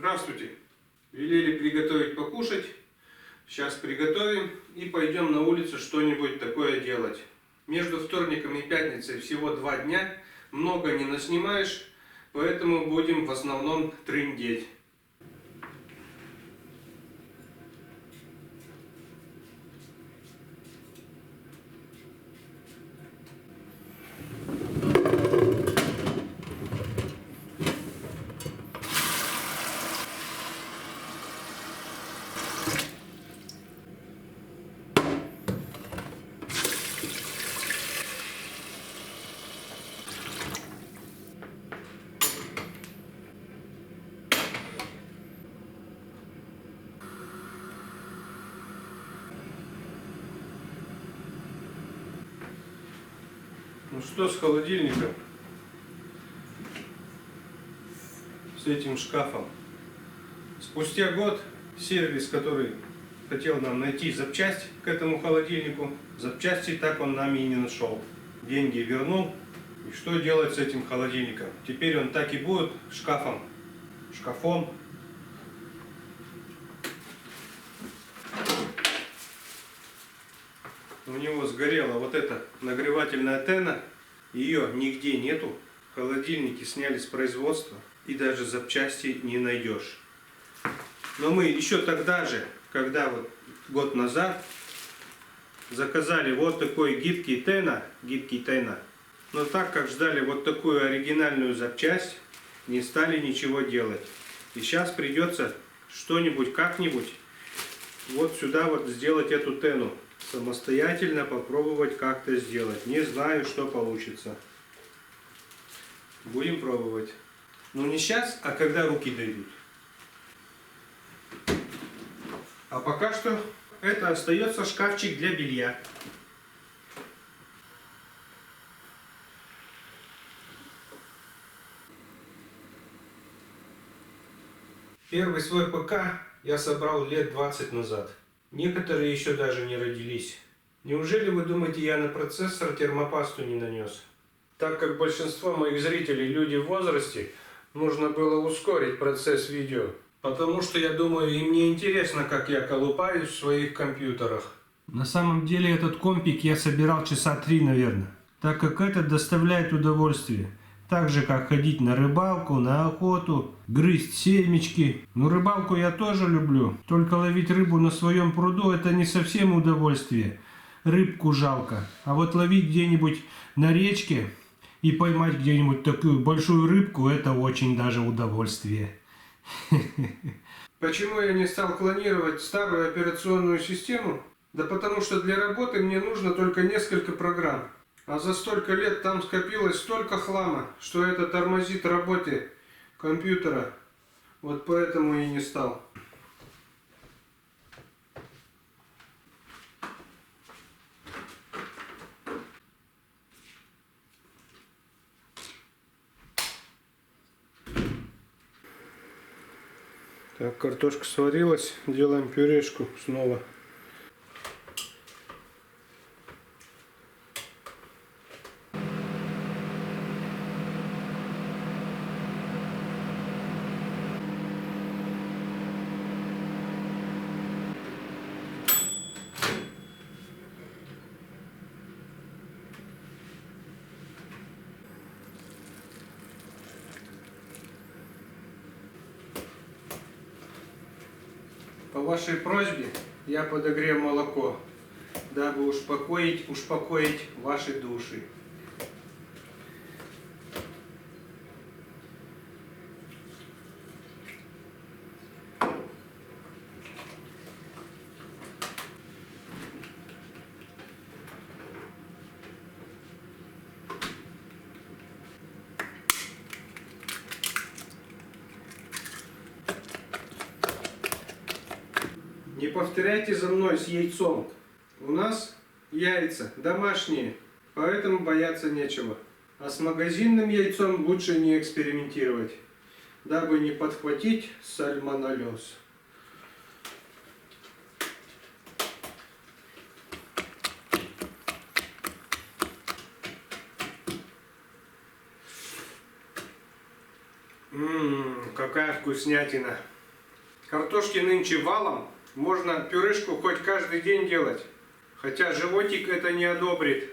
Здравствуйте! Велели приготовить покушать. Сейчас приготовим и пойдем на улицу что-нибудь такое делать. Между вторником и пятницей всего 2 дня. Много не наснимаешь, поэтому будем в основном трындеть. Ну что с холодильником? С этим шкафом. Спустя год сервис, который хотел нам найти запчасть к этому холодильнику, запчасти так он нам и не нашел. Деньги вернул. И что делать с этим холодильником? Теперь он так и будет шкафом. У него сгорела вот эта нагревательная антенна. Ее нигде нету. Холодильники сняли с производства. И даже запчасти не найдешь. Но мы еще тогда же, когда вот год назад, заказали вот такой гибкий тена. Но так как ждали вот такую оригинальную запчасть, не стали ничего делать. И сейчас придется что-нибудь, как-нибудь вот сюда вот сделать эту тену. Самостоятельно попробовать как-то сделать. Не знаю, что получится. Будем пробовать. Но не сейчас, а когда руки дойдут. А пока что это остается шкафчик для белья. Первый свой ПК я собрал лет 20 назад. Некоторые еще даже не родились. Неужели вы думаете, я на процессор термопасту не нанес? Так как большинство моих зрителей люди в возрасте, нужно было ускорить процесс видео. Потому что я думаю, им не интересно, как я колупаюсь в своих компьютерах. На самом деле этот компик я собирал часа 3, наверное. Так как это доставляет удовольствие. Так же, как ходить на рыбалку, на охоту, грызть семечки. Но рыбалку я тоже люблю. Только ловить рыбу на своем пруду это не совсем удовольствие. Рыбку жалко. А вот ловить где-нибудь на речке и поймать где-нибудь такую большую рыбку, это очень даже удовольствие. Почему я не стал клонировать старую операционную систему? Да потому что для работы мне нужно только несколько программ. А за столько лет там скопилось столько хлама, что это тормозит работе компьютера. Вот поэтому и не стал. Так, картошка сварилась, делаем пюрешку снова. По вашей просьбе я подогрел молоко, дабы успокоить ваши души. Не повторяйте за мной с яйцом. У нас яйца домашние, поэтому бояться нечего. А с магазинным яйцом лучше не экспериментировать, дабы не подхватить сальмонеллез. Какая вкуснятина! Картошки нынче валом. Можно пюрешку хоть каждый день делать. Хотя животик это не одобрит.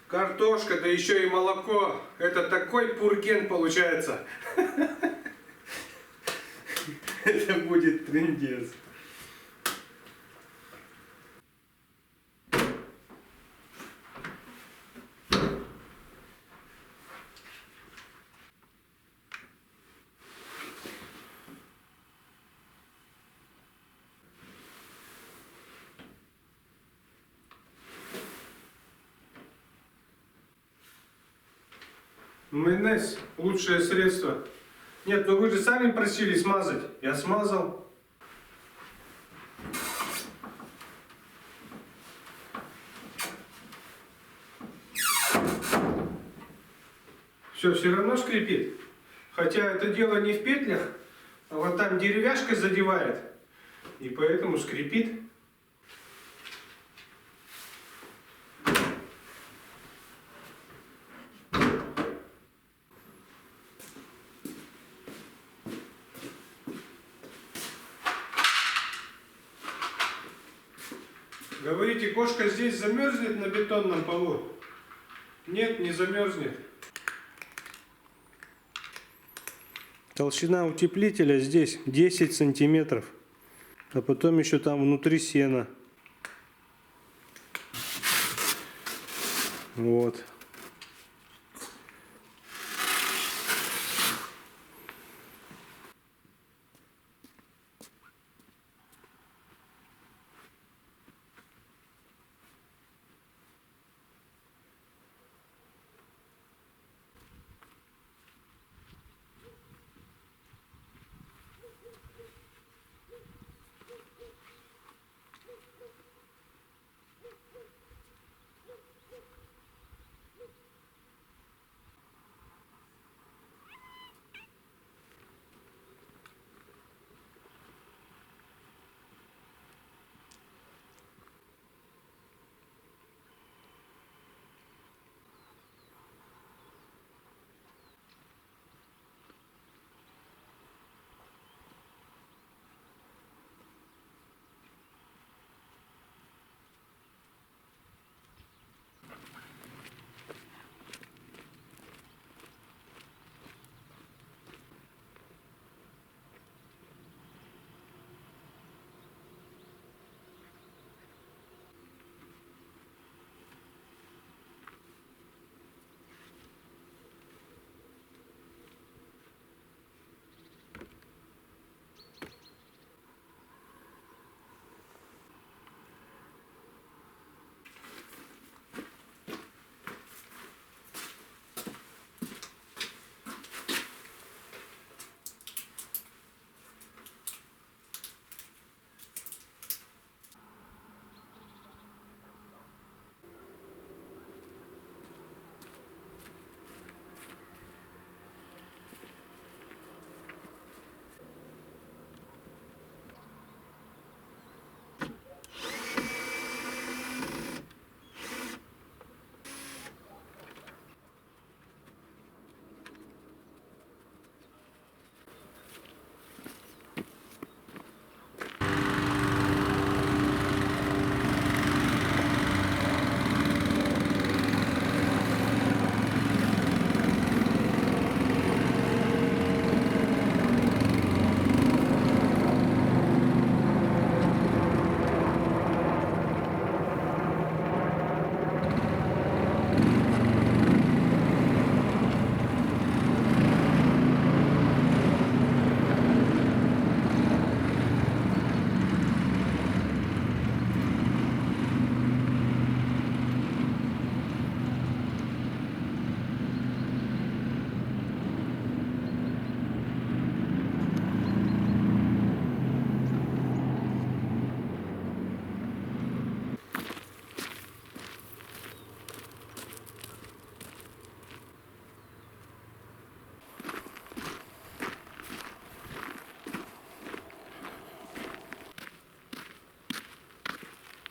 Картошка, да еще и молоко. Это такой пурген получается. Это будет трындец. Майонез – лучшее средство. Нет, ну вы же сами просили смазать. Я смазал. Все равно скрипит. Хотя это дело не в петлях, а вот там деревяшка задевает. И поэтому скрипит. Говорите, кошка здесь замерзнет на бетонном полу? Нет, не замерзнет. Толщина утеплителя здесь 10 сантиметров. А потом еще там внутри сена. Вот.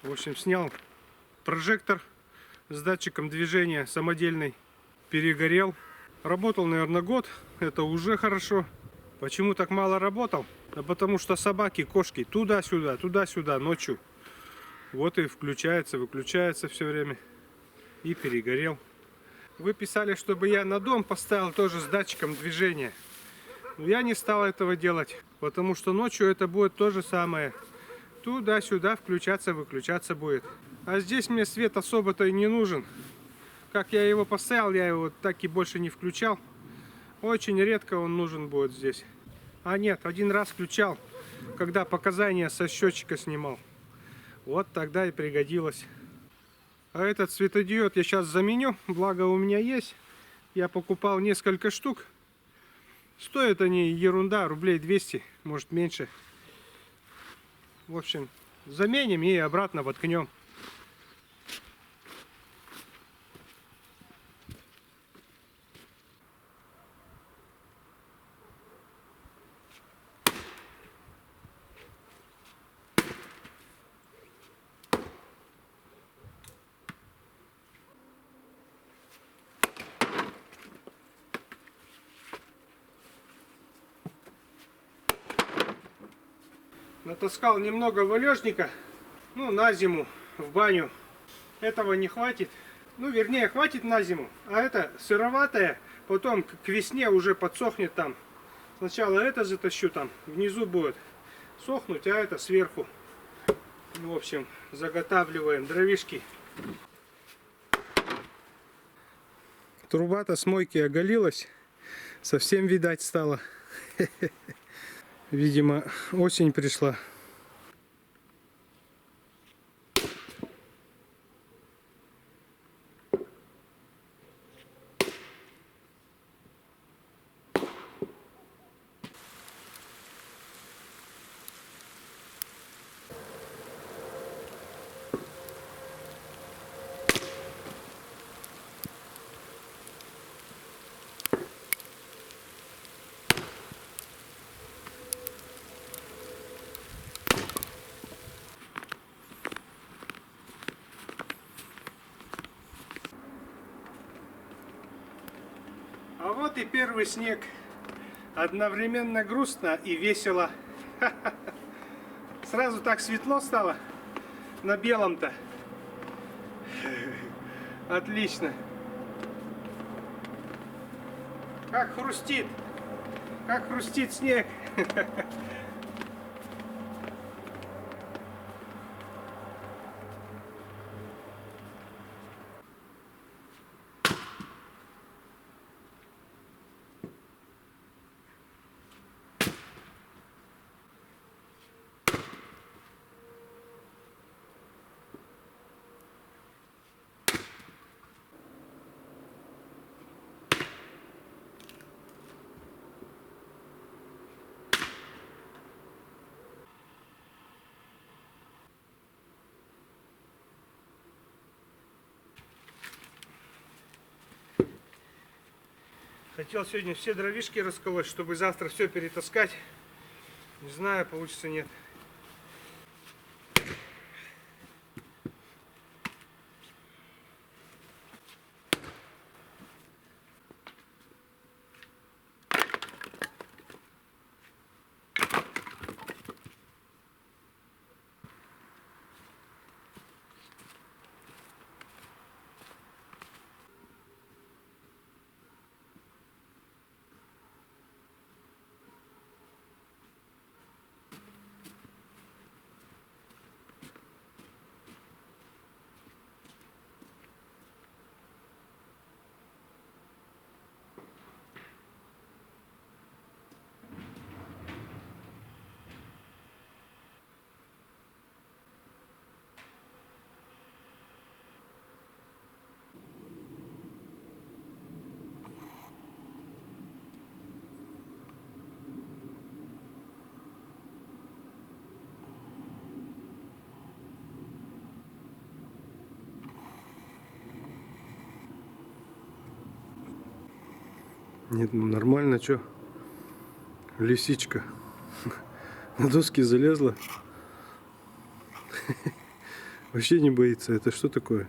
В общем, снял прожектор с датчиком движения самодельный. Перегорел. Работал, наверное, год. Это уже хорошо. Почему так мало работал? Да потому что собаки, кошки туда-сюда ночью. Вот и включается, выключается все время. И перегорел. Вы писали, чтобы я на дом поставил тоже с датчиком движения. Но я не стал этого делать, потому что ночью это будет то же самое. Туда-сюда включаться, выключаться будет. А здесь мне свет особо-то и не нужен. Как я его поставил, я его так и больше не включал. Очень редко он нужен будет здесь. А нет, один раз включал, когда показания со счетчика снимал. Вот тогда и пригодилось. А этот светодиод я сейчас заменю, благо у меня есть. Я покупал несколько штук. Стоят они ерунда, рублей 200, может меньше. В общем, заменим и обратно воткнем. Натаскал немного валежника, ну, на зиму, в баню. Этого не хватит. Ну, вернее, хватит на зиму. А это сыроватое, потом к весне уже подсохнет там. Сначала это затащу там, внизу будет сохнуть, а это сверху. В общем, заготавливаем дровишки. Труба-то с мойки оголилась. Совсем видать стало. Видимо, осень пришла. А вот и первый снег. Одновременно грустно и весело. Сразу так светло стало на белом-то. Отлично. Как хрустит снег. Хотел сегодня все дровишки расколоть, чтобы завтра все перетаскать. Не знаю, получится нет. Нет, ну нормально, чё? Лисичка на доски залезла. Вообще не боится. Это что такое?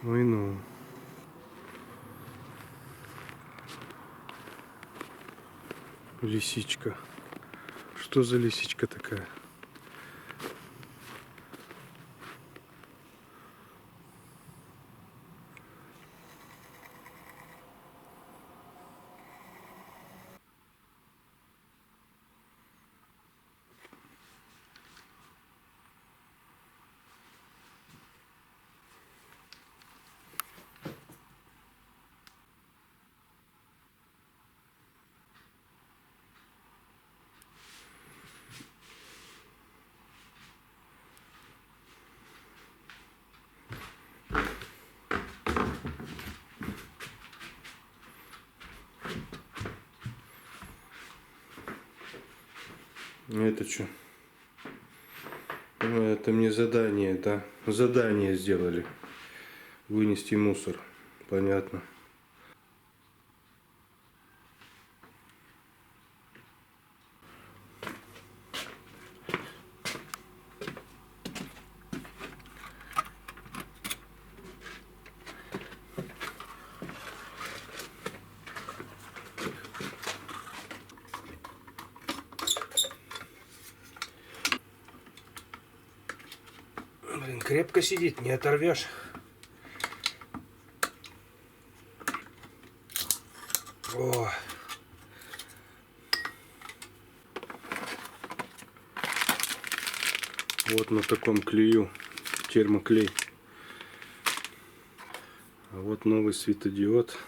Ой, ну. Лисичка. Что за лисичка такая? Это что? Ну, это мне задание, да? Задание сделали. Вынести мусор. Понятно. Блин, крепко сидит, не оторвешь. О. Вот на таком клею термоклей. А вот новый светодиод.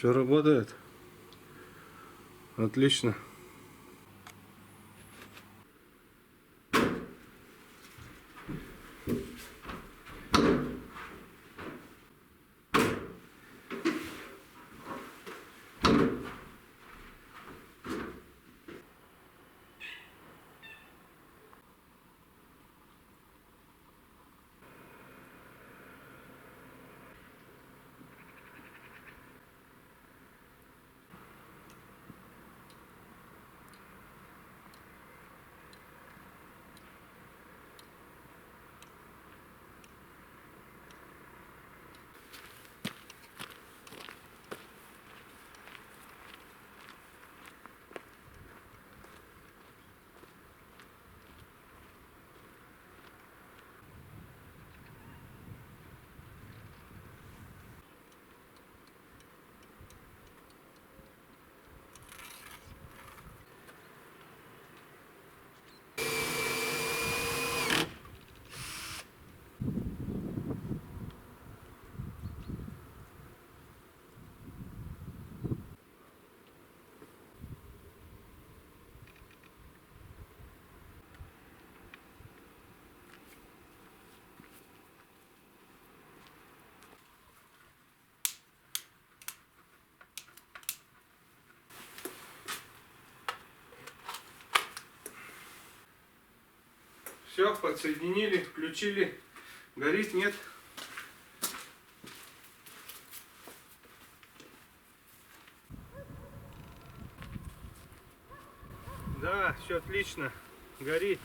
Все работает. Отлично. Все, подсоединили, включили. Горит, нет? Да, все отлично. Горит.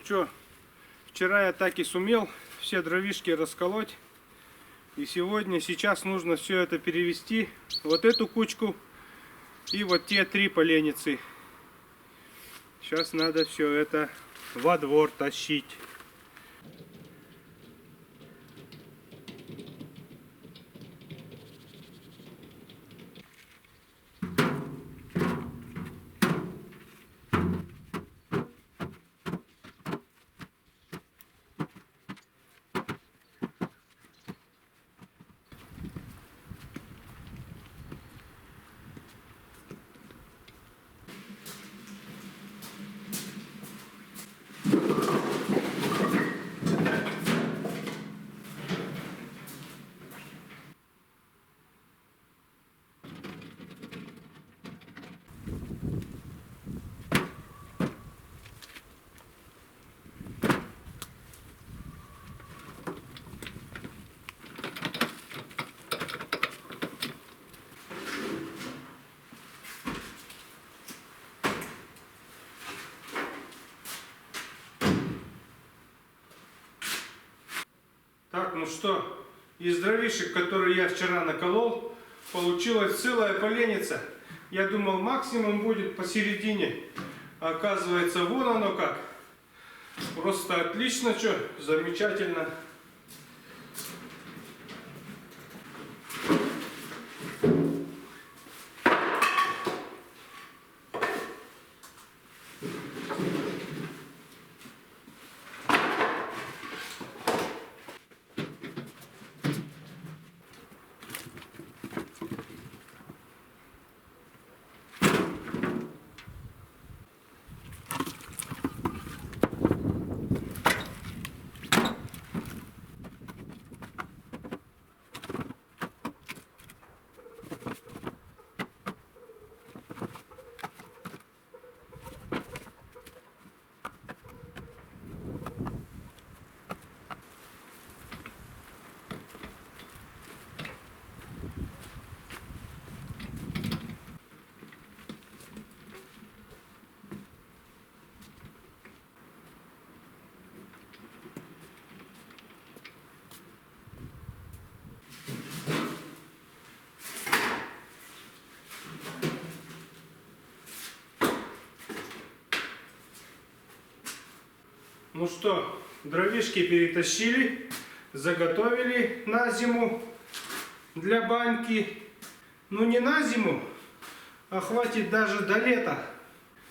что, вчера я так и сумел все дровишки расколоть. И сейчас нужно все это перевести. Вот эту кучку и вот те 3 поленницы. Сейчас надо все это во двор тащить. Так, ну что, из дровишек, которые я вчера наколол, получилась целая поленница. Я думал, максимум будет посередине. Оказывается, вон оно как. Просто отлично, что, замечательно. Ну что, дровишки перетащили, заготовили на зиму для баньки. Ну не на зиму, а хватит даже до лета.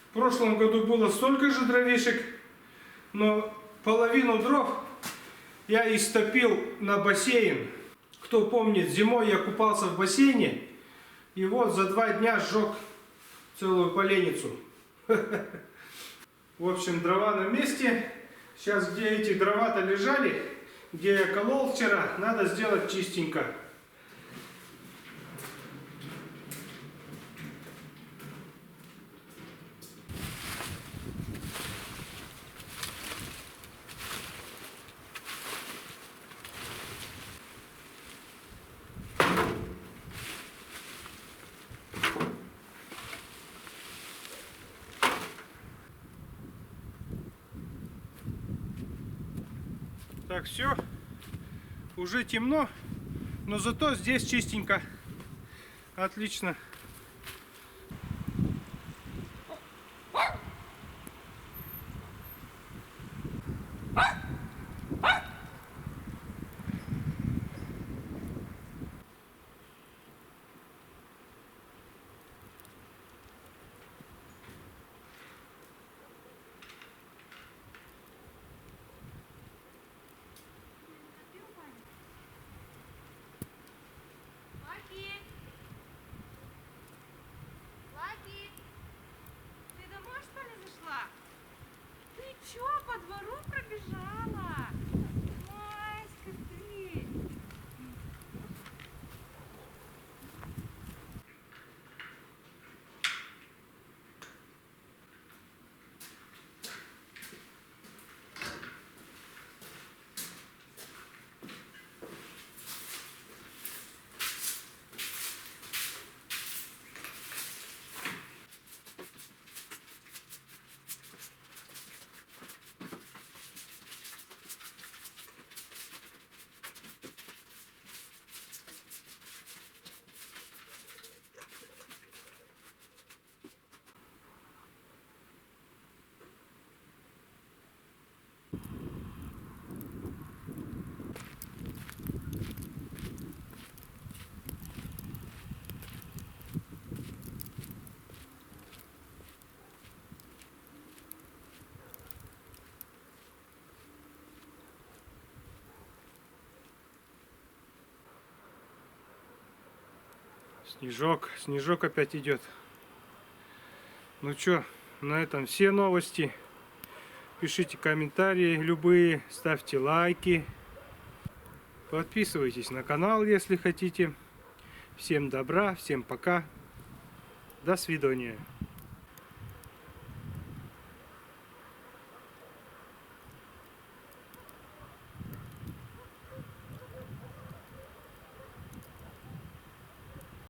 В прошлом году было столько же дровишек, но половину дров я истопил на бассейн. Кто помнит, зимой я купался в бассейне, и вот за 2 дня сжег целую поленницу. В общем, дрова на месте. Сейчас, где эти дрова-то лежали, где я колол вчера, надо сделать чистенько. Так, все, уже темно, но зато здесь чистенько. Отлично. Снежок опять идет. Ну чё, на этом все новости. Пишите комментарии любые, ставьте лайки. Подписывайтесь на канал, если хотите. Всем добра, всем пока. До свидания.